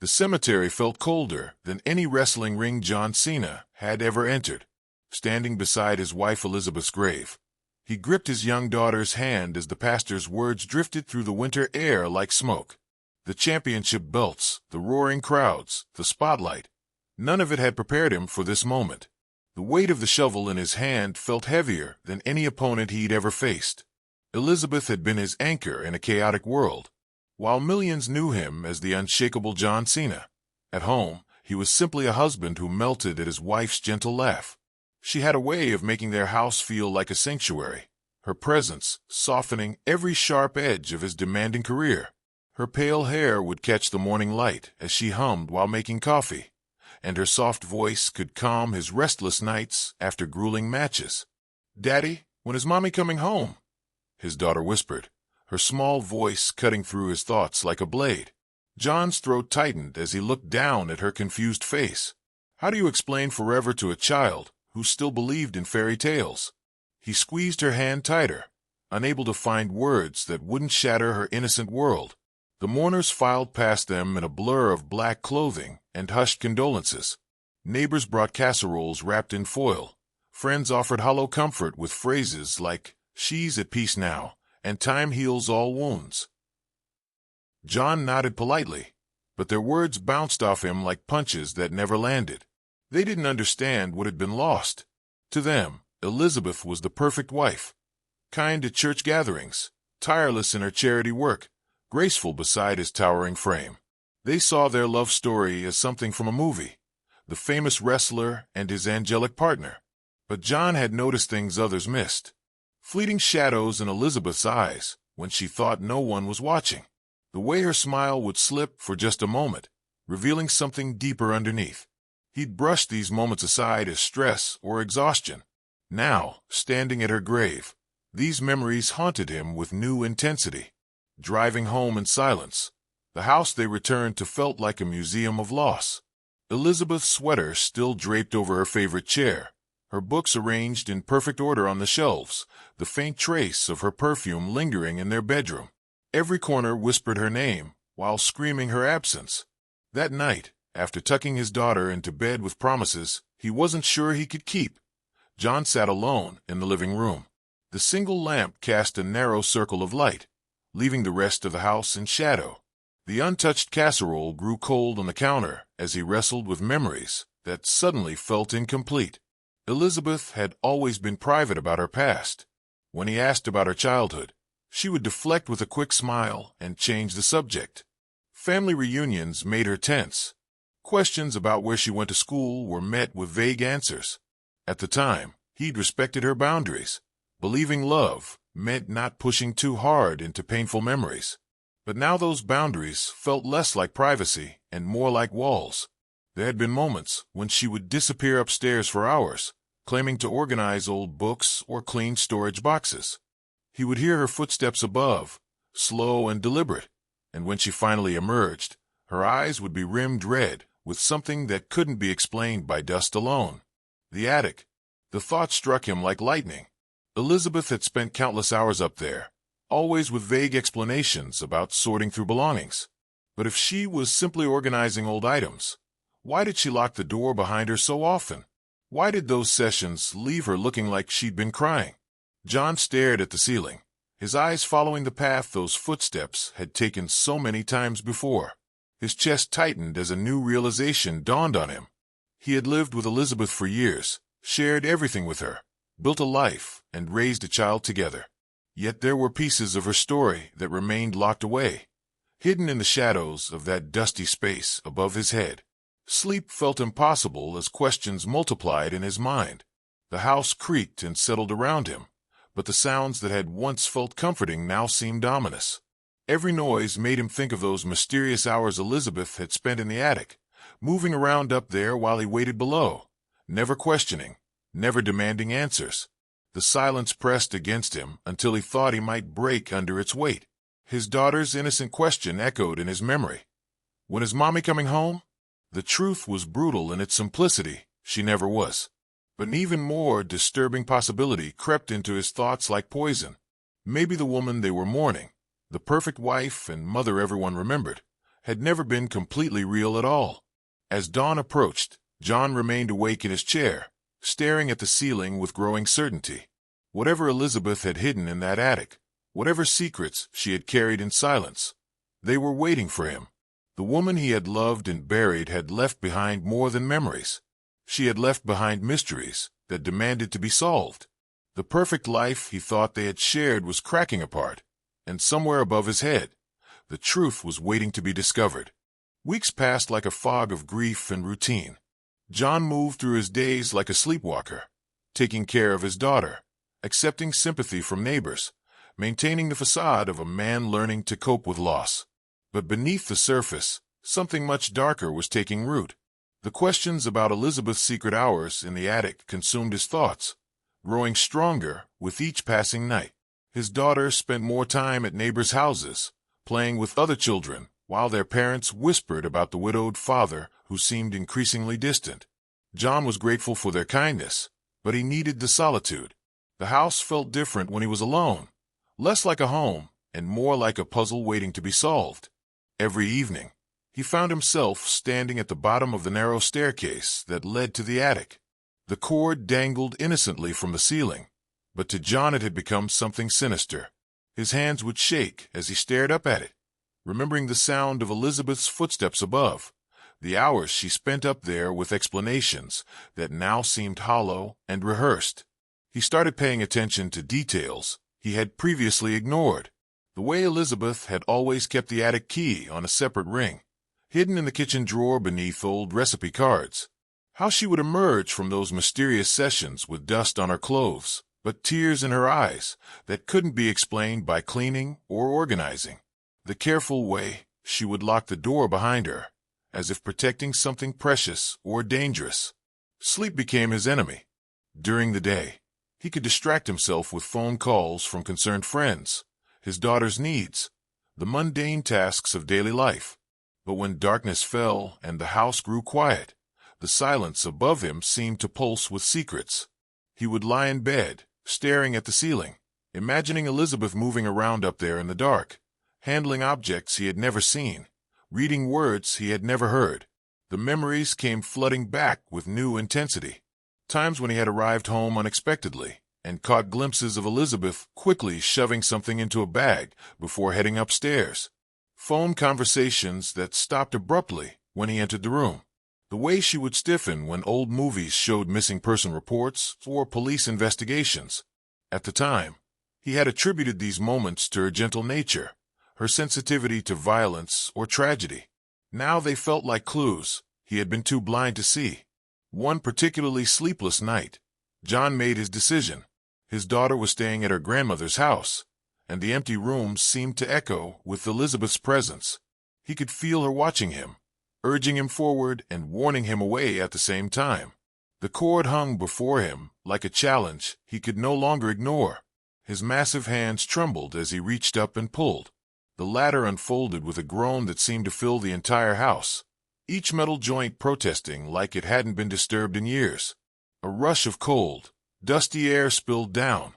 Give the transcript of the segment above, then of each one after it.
The cemetery felt colder than any wrestling ring John Cena had ever entered. Standing beside his wife Elizabeth's grave, he gripped his young daughter's hand as the pastor's words drifted through the winter air like smoke. The championship belts, the roaring crowds, the spotlight. None of it had prepared him for this moment. The weight of the shovel in his hand felt heavier than any opponent he'd ever faced. Elizabeth had been his anchor in a chaotic world, while millions knew him as the unshakable John Cena. At home, he was simply a husband who melted at his wife's gentle laugh. She had a way of making their house feel like a sanctuary, her presence softening every sharp edge of his demanding career. Her pale hair would catch the morning light as she hummed while making coffee, and her soft voice could calm his restless nights after grueling matches. "Daddy, when is Mommy coming home?" his daughter whispered, her small voice cutting through his thoughts like a blade. John's throat tightened as he looked down at her confused face. How do you explain forever to a child who still believed in fairy tales? He squeezed her hand tighter, unable to find words that wouldn't shatter her innocent world. The mourners filed past them in a blur of black clothing and hushed condolences. Neighbors brought casseroles wrapped in foil. Friends offered hollow comfort with phrases like, "She's at peace now," and "Time heals all wounds." John nodded politely, but their words bounced off him like punches that never landed. They didn't understand what had been lost. To them, Elizabeth was the perfect wife, kind at church gatherings, tireless in her charity work, graceful beside his towering frame. They saw their love story as something from a movie, the famous wrestler and his angelic partner. But John had noticed things others missed. Fleeting shadows in Elizabeth's eyes when she thought no one was watching. The way her smile would slip for just a moment, revealing something deeper underneath. He'd brushed these moments aside as stress or exhaustion. Now, standing at her grave, these memories haunted him with new intensity. Driving home in silence, the house they returned to felt like a museum of loss. Elizabeth's sweater still draped over her favorite chair, her books arranged in perfect order on the shelves, the faint trace of her perfume lingering in their bedroom. Every corner whispered her name, while screaming her absence. That night, after tucking his daughter into bed with promises he wasn't sure he could keep, John sat alone in the living room. The single lamp cast a narrow circle of light, leaving the rest of the house in shadow. The untouched casserole grew cold on the counter as he wrestled with memories that suddenly felt incomplete. Elizabeth had always been private about her past. When he asked about her childhood, she would deflect with a quick smile and change the subject. Family reunions made her tense. Questions about where she went to school were met with vague answers. At the time, he'd respected her boundaries, believing love meant not pushing too hard into painful memories. But now those boundaries felt less like privacy and more like walls. There had been moments when she would disappear upstairs for hours, claiming to organize old books or clean storage boxes. He would hear her footsteps above, slow and deliberate, and when she finally emerged, her eyes would be rimmed red with something that couldn't be explained by dust alone. The attic. The thought struck him like lightning. Elizabeth had spent countless hours up there, always with vague explanations about sorting through belongings. But if she was simply organizing old items, why did she lock the door behind her so often? Why did those sessions leave her looking like she'd been crying? John stared at the ceiling, his eyes following the path those footsteps had taken so many times before. His chest tightened as a new realization dawned on him. He had lived with Elizabeth for years, shared everything with her, built a life, and raised a child together. Yet there were pieces of her story that remained locked away, hidden in the shadows of that dusty space above his head. Sleep felt impossible as questions multiplied in his mind. The house creaked and settled around him, but the sounds that had once felt comforting now seemed ominous. Every noise made him think of those mysterious hours Elizabeth had spent in the attic, moving around up there while he waited below, never questioning, never demanding answers. The silence pressed against him until he thought he might break under its weight. His daughter's innocent question echoed in his memory. "When is Mommy coming home?" The truth was brutal in its simplicity. She never was. But an even more disturbing possibility crept into his thoughts like poison. Maybe the woman they were mourning, the perfect wife and mother everyone remembered, had never been completely real at all. As dawn approached, John remained awake in his chair, staring at the ceiling with growing certainty. Whatever Elizabeth had hidden in that attic, whatever secrets she had carried in silence, they were waiting for him. The woman he had loved and buried had left behind more than memories. She had left behind mysteries that demanded to be solved. The perfect life he thought they had shared was cracking apart, and somewhere above his head, the truth was waiting to be discovered. Weeks passed like a fog of grief and routine. John moved through his days like a sleepwalker, taking care of his daughter, accepting sympathy from neighbors, maintaining the facade of a man learning to cope with loss. But beneath the surface, something much darker was taking root. The questions about Elizabeth's secret hours in the attic consumed his thoughts, growing stronger with each passing night. His daughter spent more time at neighbors' houses, playing with other children, while their parents whispered about the widowed father who seemed increasingly distant. John was grateful for their kindness, but he needed the solitude. The house felt different when he was alone, less like a home and more like a puzzle waiting to be solved. Every evening, he found himself standing at the bottom of the narrow staircase that led to the attic. The cord dangled innocently from the ceiling, but to John it had become something sinister. His hands would shake as he stared up at it, remembering the sound of Elizabeth's footsteps above, the hours she spent up there with explanations that now seemed hollow and rehearsed. He started paying attention to details he had previously ignored. The way Elizabeth had always kept the attic key on a separate ring, hidden in the kitchen drawer beneath old recipe cards. How she would emerge from those mysterious sessions with dust on her clothes, but tears in her eyes that couldn't be explained by cleaning or organizing. The careful way she would lock the door behind her, as if protecting something precious or dangerous. Sleep became his enemy. During the day, he could distract himself with phone calls from concerned friends, his daughter's needs, the mundane tasks of daily life. But when darkness fell and the house grew quiet, the silence above him seemed to pulse with secrets. He would lie in bed, staring at the ceiling, imagining Elizabeth moving around up there in the dark, handling objects he had never seen, reading words he had never heard. The memories came flooding back with new intensity. Times when he had arrived home unexpectedly and caught glimpses of Elizabeth quickly shoving something into a bag before heading upstairs. Phone conversations that stopped abruptly when he entered the room. The way she would stiffen when old movies showed missing person reports or police investigations. At the time, he had attributed these moments to her gentle nature, her sensitivity to violence or tragedy. Now they felt like clues he had been too blind to see. One particularly sleepless night, John made his decision. His daughter was staying at her grandmother's house, and the empty rooms seemed to echo with Elizabeth's presence. He could feel her watching him, urging him forward and warning him away at the same time. The cord hung before him like a challenge he could no longer ignore. His massive hands trembled as he reached up and pulled. The ladder unfolded with a groan that seemed to fill the entire house, each metal joint protesting like it hadn't been disturbed in years. A rush of cold, dusty air spilled down,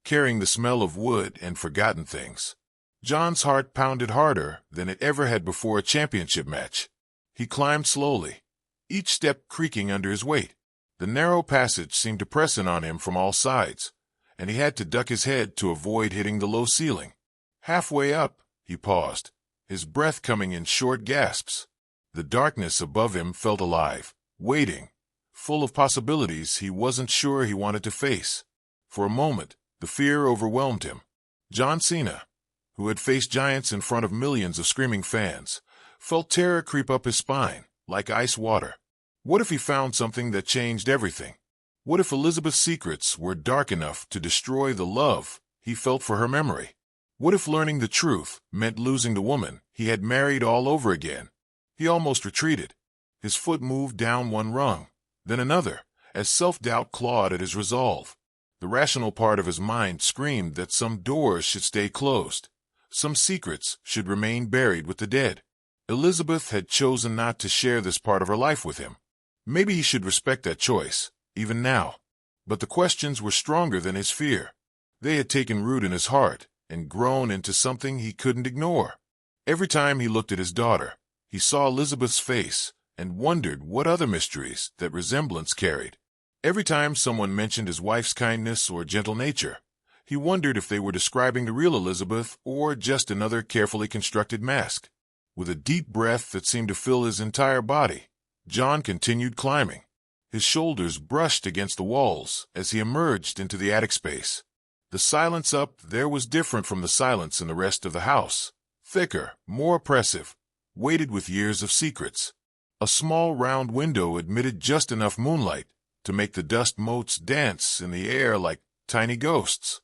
carrying the smell of wood and forgotten things. John's heart pounded harder than it ever had before a championship match. He climbed slowly, each step creaking under his weight. The narrow passage seemed to press in on him from all sides, and he had to duck his head to avoid hitting the low ceiling. Halfway up, he paused, his breath coming in short gasps. The darkness above him felt alive, waiting, full of possibilities he wasn't sure he wanted to face. For a moment, the fear overwhelmed him. John Cena, who had faced giants in front of millions of screaming fans, felt terror creep up his spine, like ice water. What if he found something that changed everything? What if Elizabeth's secrets were dark enough to destroy the love he felt for her memory? What if learning the truth meant losing the woman he had married all over again? He almost retreated. His foot moved down one rung, then another, as self-doubt clawed at his resolve. The rational part of his mind screamed that some doors should stay closed, some secrets should remain buried with the dead. Elizabeth had chosen not to share this part of her life with him. Maybe he should respect that choice, even now. But the questions were stronger than his fear. They had taken root in his heart and grown into something he couldn't ignore. Every time he looked at his daughter, He saw Elizabeth's face and wondered what other mysteries that resemblance carried. Every time someone mentioned his wife's kindness or gentle nature, he wondered if they were describing the real Elizabeth or just another carefully constructed mask. With a deep breath that seemed to fill his entire body, John continued climbing. His shoulders brushed against the walls as he emerged into the attic space. The silence up there was different from the silence in the rest of the house. Thicker, more oppressive, weighted with years of secrets. A small round window admitted just enough moonlight to make the dust motes dance in the air like tiny ghosts.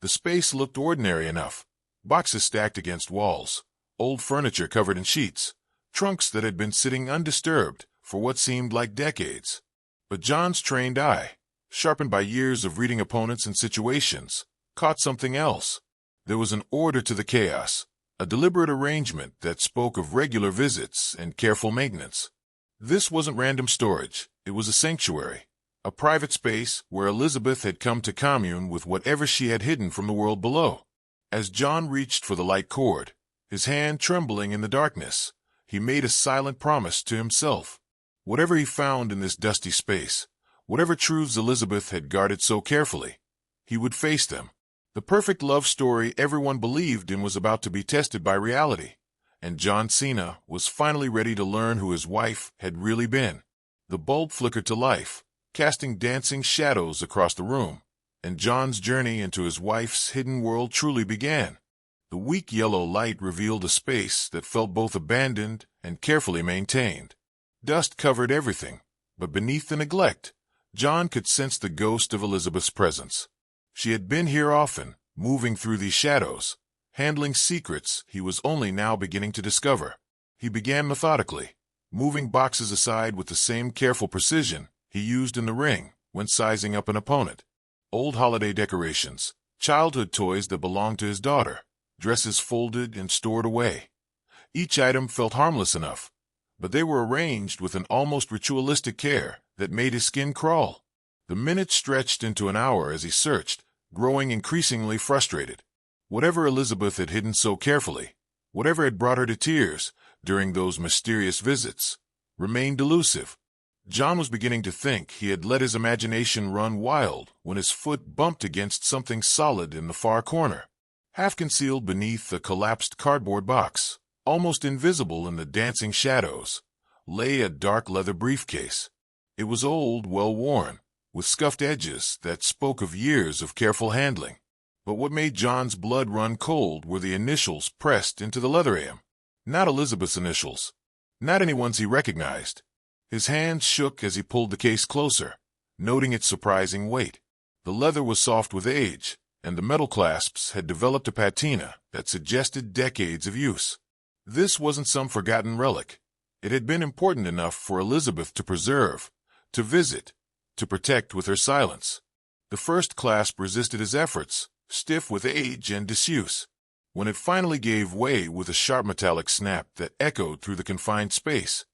The space looked ordinary enough. Boxes stacked against walls, old furniture covered in sheets, trunks that had been sitting undisturbed for what seemed like decades. But John's trained eye, sharpened by years of reading opponents and situations, caught something else. There was an order to the chaos, a deliberate arrangement that spoke of regular visits and careful maintenance. This wasn't random storage. It was a sanctuary, a private space where Elizabeth had come to commune with whatever she had hidden from the world below. As John reached for the light cord, his hand trembling in the darkness, he made a silent promise to himself. Whatever he found in this dusty space, whatever truths Elizabeth had guarded so carefully, he would face them. The perfect love story everyone believed in was about to be tested by reality, and John Cena was finally ready to learn who his wife had really been. The bulb flickered to life, casting dancing shadows across the room, and John's journey into his wife's hidden world truly began. The weak yellow light revealed a space that felt both abandoned and carefully maintained. Dust covered everything, but beneath the neglect, John could sense the ghost of Elizabeth's presence. She had been here often, moving through these shadows, handling secrets he was only now beginning to discover. He began methodically, moving boxes aside with the same careful precision he used in the ring when sizing up an opponent. Old holiday decorations, childhood toys that belonged to his daughter, dresses folded and stored away. Each item felt harmless enough, but they were arranged with an almost ritualistic care that made his skin crawl. The minutes stretched into an hour as he searched, growing increasingly frustrated. Whatever Elizabeth had hidden so carefully, whatever had brought her to tears during those mysterious visits, remained elusive. John was beginning to think he had let his imagination run wild when his foot bumped against something solid in the far corner. Half concealed beneath a collapsed cardboard box, almost invisible in the dancing shadows, lay a dark leather briefcase. It was old, well-worn, with scuffed edges that spoke of years of careful handling. But what made John's blood run cold were the initials pressed into the leather AM. Not Elizabeth's initials. Not anyone's he recognized. His hands shook as he pulled the case closer, noting its surprising weight. The leather was soft with age, and the metal clasps had developed a patina that suggested decades of use. This wasn't some forgotten relic. It had been important enough for Elizabeth to preserve, to visit, to protect with her silence. The first clasp resisted his efforts, stiff with age and disuse. When it finally gave way with a sharp metallic snap that echoed through the confined space,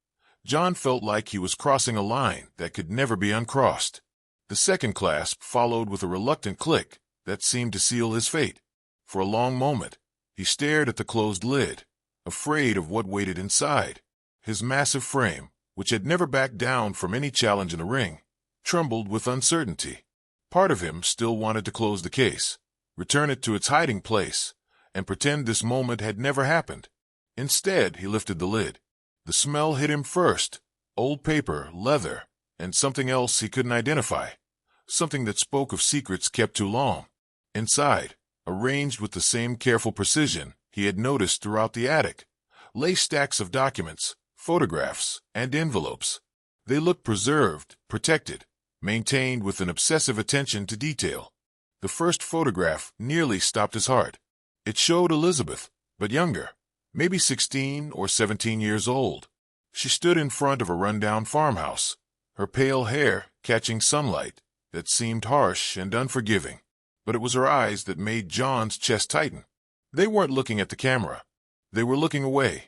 John felt like he was crossing a line that could never be uncrossed. The second clasp followed with a reluctant click that seemed to seal his fate. For a long moment, he stared at the closed lid, afraid of what waited inside. His massive frame, which had never backed down from any challenge in the ring, trembled with uncertainty. Part of him still wanted to close the case, return it to its hiding place, and pretend this moment had never happened. Instead, he lifted the lid. The smell hit him first, old paper, leather, and something else he couldn't identify, something that spoke of secrets kept too long. Inside, arranged with the same careful precision he had noticed throughout the attic, lay stacks of documents, photographs, and envelopes. They looked preserved, protected, maintained with an obsessive attention to detail. The first photograph nearly stopped his heart. It showed Elizabeth, but younger, maybe 16 or 17 years old. She stood in front of a rundown farmhouse, her pale hair catching sunlight that seemed harsh and unforgiving. But it was her eyes that made John's chest tighten. They weren't looking at the camera. They were looking away,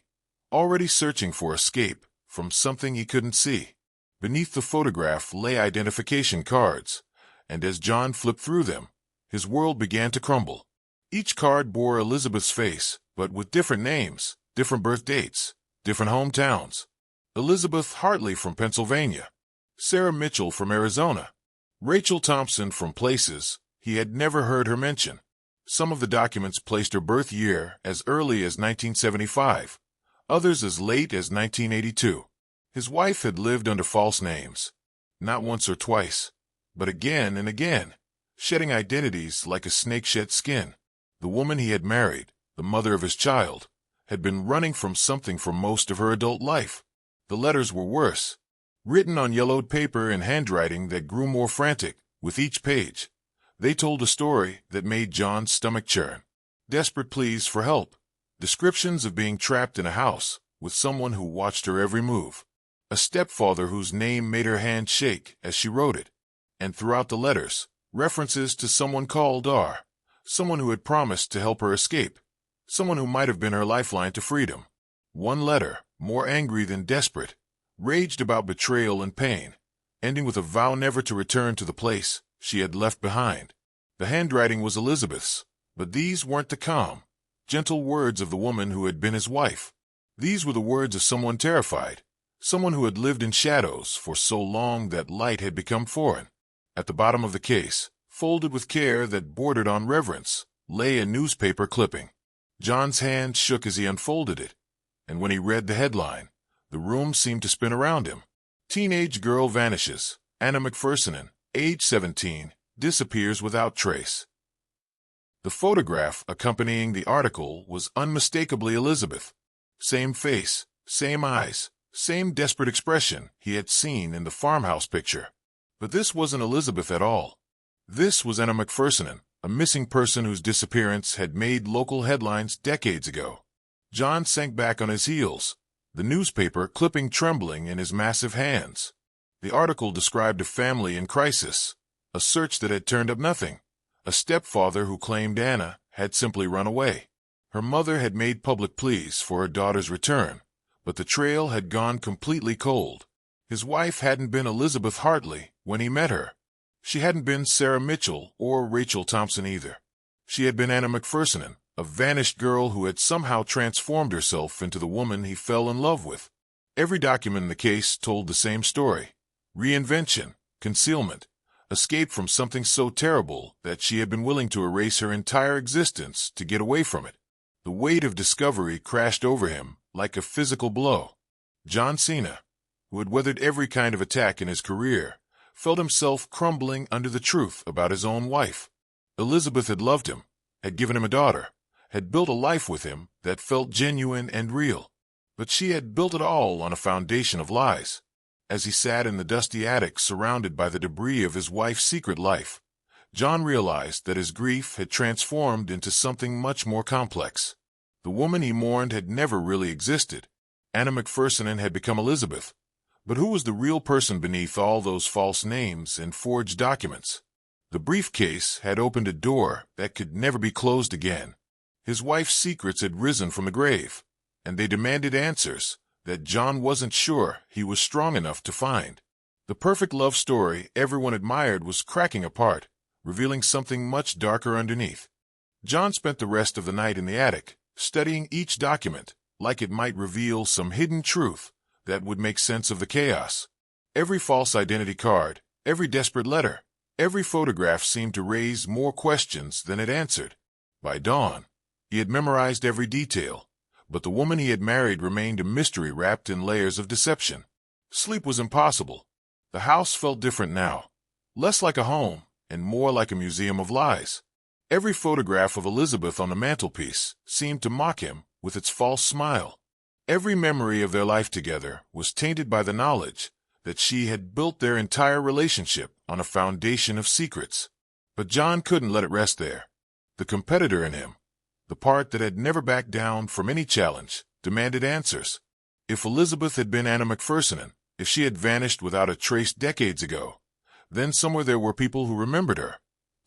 already searching for escape from something he couldn't see. Beneath the photograph lay identification cards, and as John flipped through them, his world began to crumble. Each card bore Elizabeth's face, but with different names, different birth dates, different hometowns. Elizabeth Hartley from Pennsylvania, Sarah Mitchell from Arizona, Rachel Thompson from places he had never heard her mention. Some of the documents placed her birth year as early as 1975, others as late as 1982. His wife had lived under false names, not once or twice, but again and again, shedding identities like a snake sheds skin. The woman he had married, the mother of his child, had been running from something for most of her adult life. The letters were worse, written on yellowed paper in handwriting that grew more frantic with each page. They told a story that made John's stomach churn. Desperate pleas for help, descriptions of being trapped in a house with someone who watched her every move, a stepfather whose name made her hand shake as she wrote it, and throughout the letters, references to someone called R, someone who had promised to help her escape, someone who might have been her lifeline to freedom. One letter, more angry than desperate, raged about betrayal and pain, ending with a vow never to return to the place she had left behind. The handwriting was Elizabeth's, but these weren't the calm, gentle words of the woman who had been his wife. These were the words of someone terrified, someone who had lived in shadows for so long that light had become foreign. At the bottom of the case, folded with care that bordered on reverence, lay a newspaper clipping. John's hand shook as he unfolded it, and when he read the headline, the room seemed to spin around him. Teenage girl vanishes. Anna McPhersonin, age 17, disappears without trace. The photograph accompanying the article was unmistakably Elizabeth. Same face, same eyes, same desperate expression he had seen in the farmhouse picture. But this wasn't Elizabeth at all. This was Anna McPhersonin, a missing person whose disappearance had made local headlines decades ago. John sank back on his heels, the newspaper clipping trembling in his massive hands. The article described a family in crisis, a search that had turned up nothing, a stepfather who claimed Anna had simply run away. Her mother had made public pleas for her daughter's return, but the trail had gone completely cold. His wife hadn't been Elizabeth Hartley when he met her. She hadn't been Sarah Mitchell or Rachel Thompson either. She had been Anna McPhersonin, a vanished girl who had somehow transformed herself into the woman he fell in love with. Every document in the case told the same story: reinvention, concealment, escape from something so terrible that she had been willing to erase her entire existence to get away from it. The weight of discovery crashed over him like a physical blow. John Cena, who had weathered every kind of attack in his career, felt himself crumbling under the truth about his own wife. Elizabeth had loved him, had given him a daughter, had built a life with him that felt genuine and real. But she had built it all on a foundation of lies. As he sat in the dusty attic surrounded by the debris of his wife's secret life, John realized that his grief had transformed into something much more complex. The woman he mourned had never really existed. Anna McPhersonin had become Elizabeth. But who was the real person beneath all those false names and forged documents? The briefcase had opened a door that could never be closed again. His wife's secrets had risen from the grave, and they demanded answers that John wasn't sure he was strong enough to find. The perfect love story everyone admired was cracking apart, revealing something much darker underneath. John spent the rest of the night in the attic, studying each document like it might reveal some hidden truth that would make sense of the chaos. Every false identity card, every desperate letter, every photograph seemed to raise more questions than it answered. By dawn, he had memorized every detail, but the woman he had married remained a mystery wrapped in layers of deception. Sleep was impossible. The house felt different now, less like a home and more like a museum of lies. Every photograph of Elizabeth on the mantelpiece seemed to mock him with its false smile. Every memory of their life together was tainted by the knowledge that she had built their entire relationship on a foundation of secrets. But John couldn't let it rest there. The competitor in him, the part that had never backed down from any challenge, demanded answers. If Elizabeth had been Anna McPhersonin, if she had vanished without a trace decades ago, then somewhere there were people who remembered her,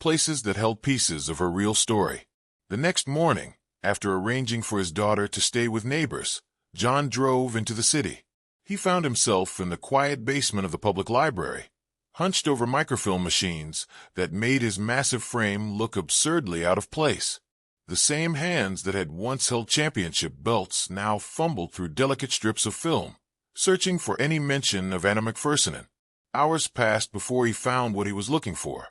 places that held pieces of her real story. The next morning, after arranging for his daughter to stay with neighbors, John drove into the city. He found himself in the quiet basement of the public library, hunched over microfilm machines that made his massive frame look absurdly out of place. The same hands that had once held championship belts now fumbled through delicate strips of film, searching for any mention of Anna McPherson. Hours passed before he found what he was looking for.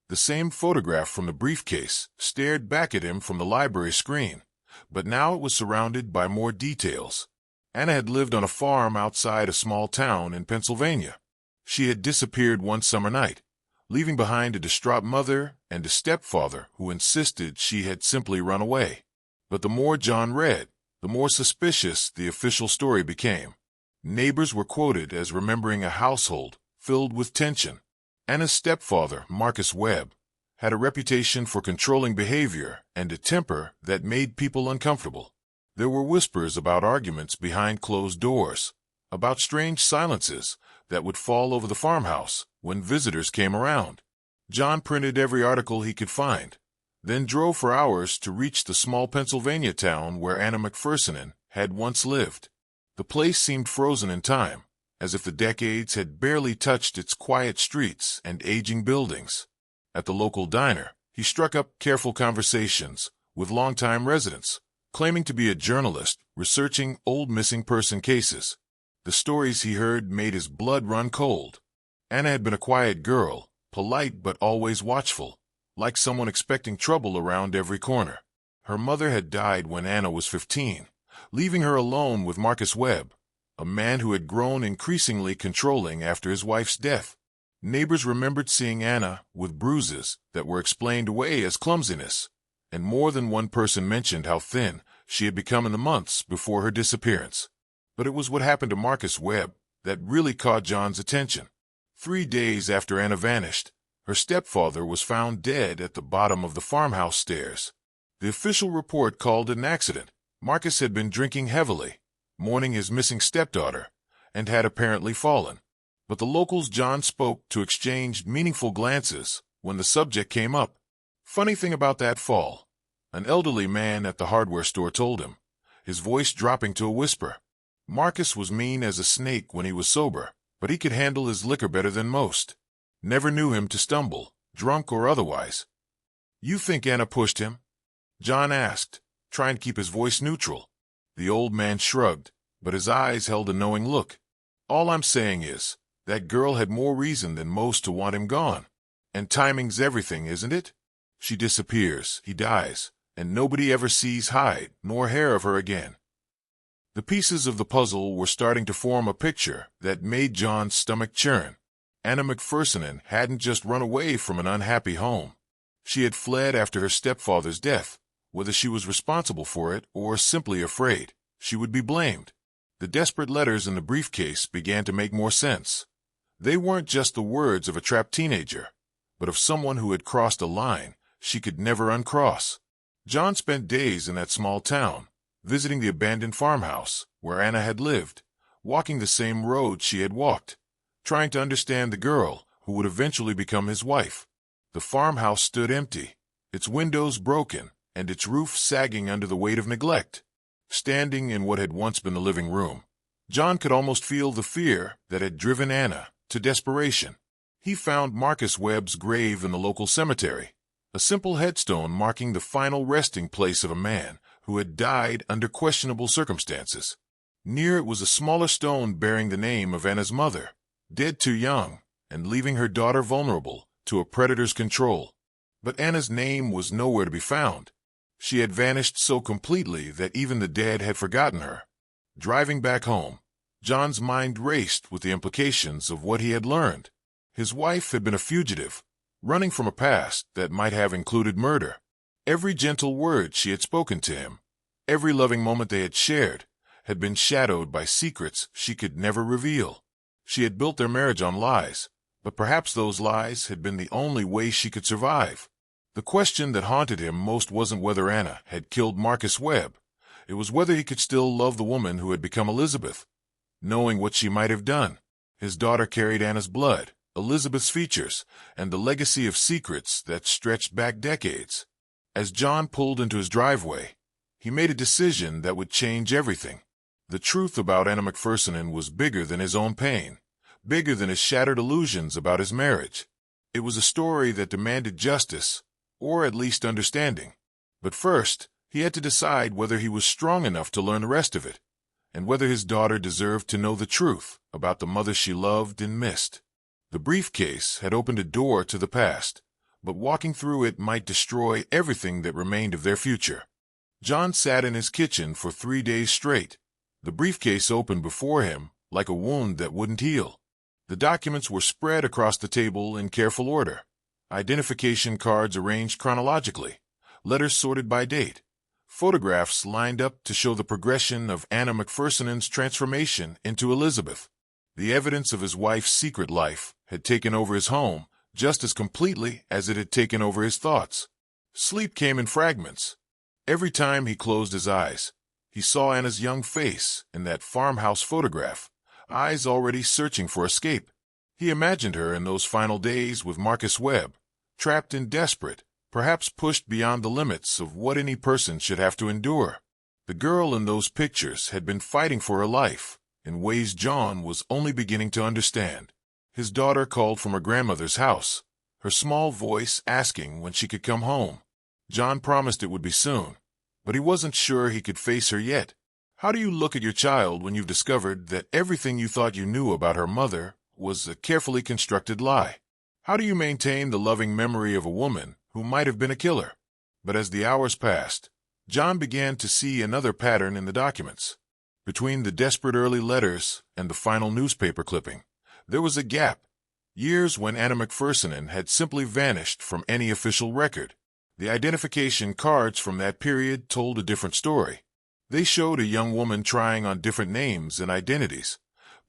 The same photograph from the briefcase stared back at him from the library screen, but now it was surrounded by more details. Anna had lived on a farm outside a small town in Pennsylvania. She had disappeared one summer night, leaving behind a distraught mother and a stepfather who insisted she had simply run away. But the more John read, the more suspicious the official story became. Neighbors were quoted as remembering a household filled with tension. Anna's stepfather, Marcus Webb, had a reputation for controlling behavior and a temper that made people uncomfortable. There were whispers about arguments behind closed doors, about strange silences that would fall over the farmhouse when visitors came around. John printed every article he could find, then drove for hours to reach the small Pennsylvania town where Anna McPherson had once lived. The place seemed frozen in time, as if the decades had barely touched its quiet streets and aging buildings. At the local diner, he struck up careful conversations with longtime residents, claiming to be a journalist researching old missing person cases. The stories he heard made his blood run cold. Anna had been a quiet girl, polite but always watchful, like someone expecting trouble around every corner. Her mother had died when Anna was 15, leaving her alone with Marcus Webb, a man who had grown increasingly controlling after his wife's death. Neighbors remembered seeing Anna with bruises that were explained away as clumsiness, and more than one person mentioned how thin she had become in the months before her disappearance. But it was what happened to Marcus Webb that really caught John's attention. 3 days after Anna vanished, her stepfather was found dead at the bottom of the farmhouse stairs. The official report called it an accident. Marcus had been drinking heavily, mourning his missing stepdaughter, and had apparently fallen. But the locals John spoke to exchanged meaningful glances when the subject came up. Funny thing about that fall, an elderly man at the hardware store told him, his voice dropping to a whisper. Marcus was mean as a snake when he was sober, but he could handle his liquor better than most. Never knew him to stumble, drunk or otherwise. "You think Anna pushed him?" John asked, trying to keep his voice neutral. The old man shrugged, but his eyes held a knowing look. "All I'm saying is, that girl had more reason than most to want him gone. And timing's everything, isn't it? She disappears, he dies, and nobody ever sees hide nor hair of her again." The pieces of the puzzle were starting to form a picture that made John's stomach churn. Anna McPherson hadn't just run away from an unhappy home. She had fled after her stepfather's death, whether she was responsible for it or simply afraid she would be blamed. The desperate letters in the briefcase began to make more sense. They weren't just the words of a trapped teenager, but of someone who had crossed a line she could never uncross. John spent days in that small town, visiting the abandoned farmhouse where Anna had lived, walking the same road she had walked, trying to understand the girl who would eventually become his wife. The farmhouse stood empty, its windows broken, and its roof sagging under the weight of neglect. Standing in what had once been the living room, John could almost feel the fear that had driven Anna to desperation. He found Marcus Webb's grave in the local cemetery, a simple headstone marking the final resting place of a man who had died under questionable circumstances. Near it was a smaller stone bearing the name of Anna's mother, dead too young and leaving her daughter vulnerable to a predator's control. But Anna's name was nowhere to be found. She had vanished so completely that even the dead had forgotten her. Driving back home, John's mind raced with the implications of what he had learned. His wife had been a fugitive, running from a past that might have included murder. Every gentle word she had spoken to him, every loving moment they had shared, had been shadowed by secrets she could never reveal. She had built their marriage on lies, but perhaps those lies had been the only way she could survive. The question that haunted him most wasn't whether Anna had killed Marcus Webb. It was whether he could still love the woman who had become Elizabeth. Knowing what she might have done, his daughter carried Anna's blood, Elizabeth's features, and the legacy of secrets that stretched back decades. As John pulled into his driveway, he made a decision that would change everything. The truth about Anna McPherson was bigger than his own pain, bigger than his shattered illusions about his marriage. It was a story that demanded justice, or at least understanding. But first, he had to decide whether he was strong enough to learn the rest of it, and whether his daughter deserved to know the truth about the mother she loved and missed. The briefcase had opened a door to the past, but walking through it might destroy everything that remained of their future. John sat in his kitchen for 3 days straight, the briefcase open before him like a wound that wouldn't heal. The documents were spread across the table in careful order, identification cards arranged chronologically, letters sorted by date, photographs lined up to show the progression of Anna McPherson's transformation into Elizabeth. The evidence of his wife's secret life had taken over his home just as completely as it had taken over his thoughts. Sleep came in fragments. Every time he closed his eyes, he saw Anna's young face in that farmhouse photograph, eyes already searching for escape. He imagined her in those final days with Marcus Webb, trapped and desperate, perhaps pushed beyond the limits of what any person should have to endure. The girl in those pictures had been fighting for her life in ways John was only beginning to understand. His daughter called from her grandmother's house, her small voice asking when she could come home. John promised it would be soon, but he wasn't sure he could face her yet. How do you look at your child when you've discovered that everything you thought you knew about her mother was a carefully constructed lie? How do you maintain the loving memory of a woman who might have been a killer? But as the hours passed, John began to see another pattern in the documents. Between the desperate early letters and the final newspaper clipping, there was a gap, years when Anna McPherson had simply vanished from any official record. The identification cards from that period told a different story. They showed a young woman trying on different names and identities,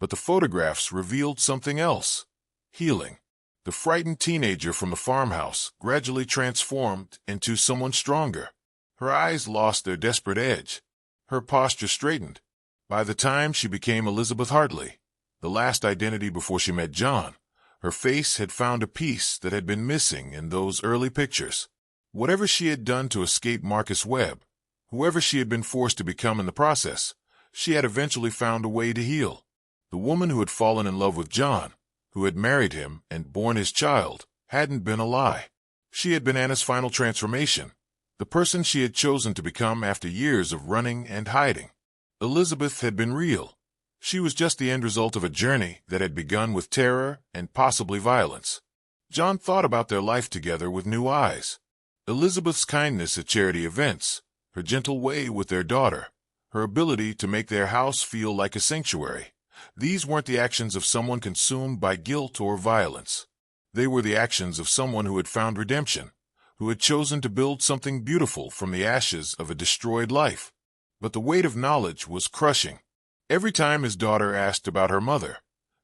but the photographs revealed something else: healing. The frightened teenager from the farmhouse gradually transformed into someone stronger. Her eyes lost their desperate edge. Her posture straightened. By the time she became Elizabeth Hartley, the last identity before she met John, her face had found a piece that had been missing in those early pictures. Whatever she had done to escape Marcus Webb, whoever she had been forced to become in the process, she had eventually found a way to heal. The woman who had fallen in love with John, who had married him and borne his child, hadn't been a lie. She had been Anna's final transformation, the person she had chosen to become after years of running and hiding. Elizabeth had been real. She was just the end result of a journey that had begun with terror and possibly violence. John thought about their life together with new eyes. Elizabeth's kindness at charity events, her gentle way with their daughter, her ability to make their house feel like a sanctuary. These weren't the actions of someone consumed by guilt or violence. They were the actions of someone who had found redemption, who had chosen to build something beautiful from the ashes of a destroyed life. But the weight of knowledge was crushing. Every time his daughter asked about her mother,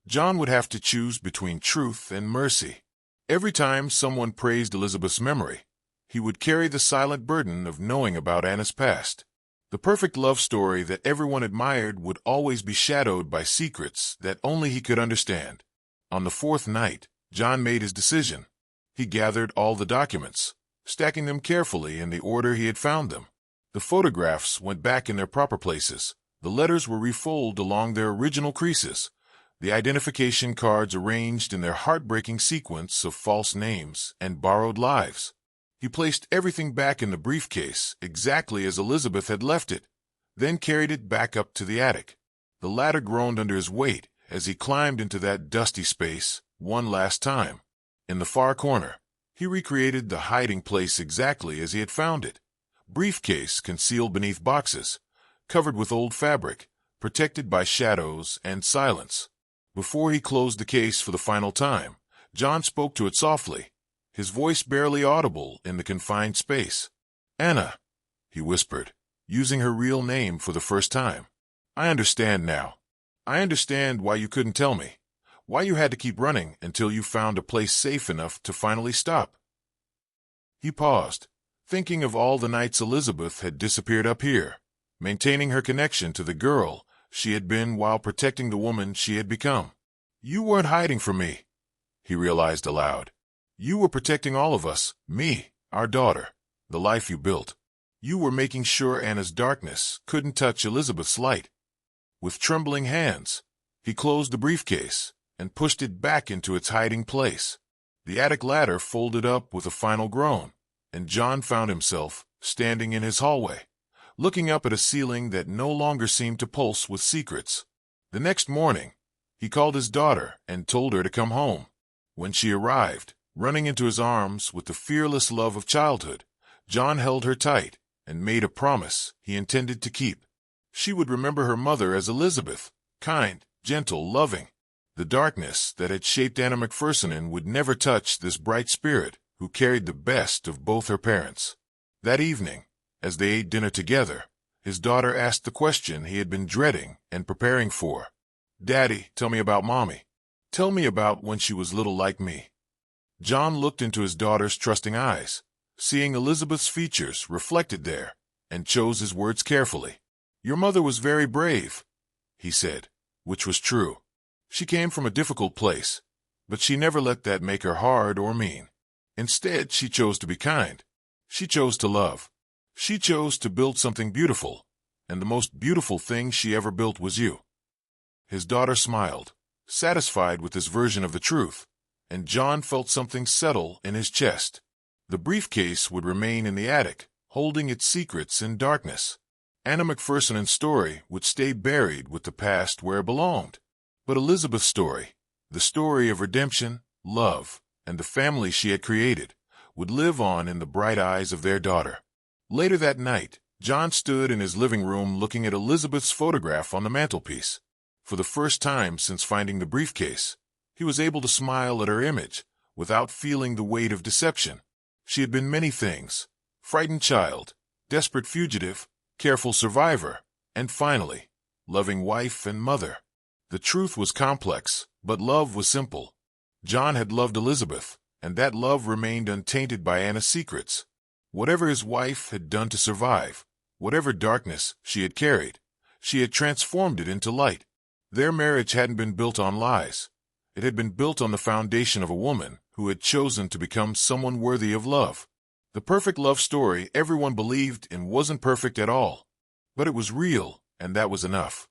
John would have to choose between truth and mercy. Every time someone praised Elizabeth's memory, he would carry the silent burden of knowing about Anna's past. The perfect love story that everyone admired would always be shadowed by secrets that only he could understand. On the 4th night, John made his decision. He gathered all the documents, stacking them carefully in the order he had found them. The photographs went back in their proper places. The letters were refolded along their original creases, the identification cards arranged in their heartbreaking sequence of false names and borrowed lives. He placed everything back in the briefcase exactly as Elizabeth had left it, then carried it back up to the attic. The ladder groaned under his weight as he climbed into that dusty space one last time. In the far corner, he recreated the hiding place exactly as he had found it. Briefcase concealed beneath boxes, covered with old fabric, protected by shadows and silence. Before he closed the case for the final time, John spoke to it softly, his voice barely audible in the confined space. "Anna," he whispered, using her real name for the first time. "I understand now. I understand why you couldn't tell me, why you had to keep running until you found a place safe enough to finally stop." He paused, thinking of all the nights Elizabeth had disappeared up here, maintaining her connection to the girl she had been while protecting the woman she had become. "You weren't hiding from me," he realized aloud. "You were protecting all of us, me, our daughter, the life you built. You were making sure Anna's darkness couldn't touch Elizabeth's light." With trembling hands, he closed the briefcase and pushed it back into its hiding place. The attic ladder folded up with a final groan, and John found himself standing in his hallway, looking up at a ceiling that no longer seemed to pulse with secrets. The next morning, he called his daughter and told her to come home. When she arrived, running into his arms with the fearless love of childhood, John held her tight and made a promise he intended to keep. She would remember her mother as Elizabeth, kind, gentle, loving. The darkness that had shaped Anna McPherson would never touch this bright spirit who carried the best of both her parents. That evening, as they ate dinner together, his daughter asked the question he had been dreading and preparing for. "Daddy, tell me about Mommy. Tell me about when she was little like me." John looked into his daughter's trusting eyes, seeing Elizabeth's features reflected there, and chose his words carefully. "Your mother was very brave," he said, which was true. She came from a difficult place, but she never let that make her hard or mean. Instead, she chose to be kind. She chose to love. She chose to build something beautiful, and the most beautiful thing she ever built was you. His daughter smiled, satisfied with this version of the truth, and John felt something settle in his chest. The briefcase would remain in the attic, holding its secrets in darkness. Anna McPherson's story would stay buried with the past where it belonged. But Elizabeth's story, the story of redemption, love, and the family she had created, would live on in the bright eyes of their daughter. Later that night, John stood in his living room looking at Elizabeth's photograph on the mantelpiece. For the first time since finding the briefcase, he was able to smile at her image without feeling the weight of deception. She had been many things: frightened child, desperate fugitive, careful survivor, and finally, loving wife and mother. The truth was complex, but love was simple. John had loved Elizabeth, and that love remained untainted by Anna's secrets. Whatever his wife had done to survive, whatever darkness she had carried, she had transformed it into light. Their marriage hadn't been built on lies. It had been built on the foundation of a woman who had chosen to become someone worthy of love. The perfect love story everyone believed in wasn't perfect at all, but it was real, and that was enough.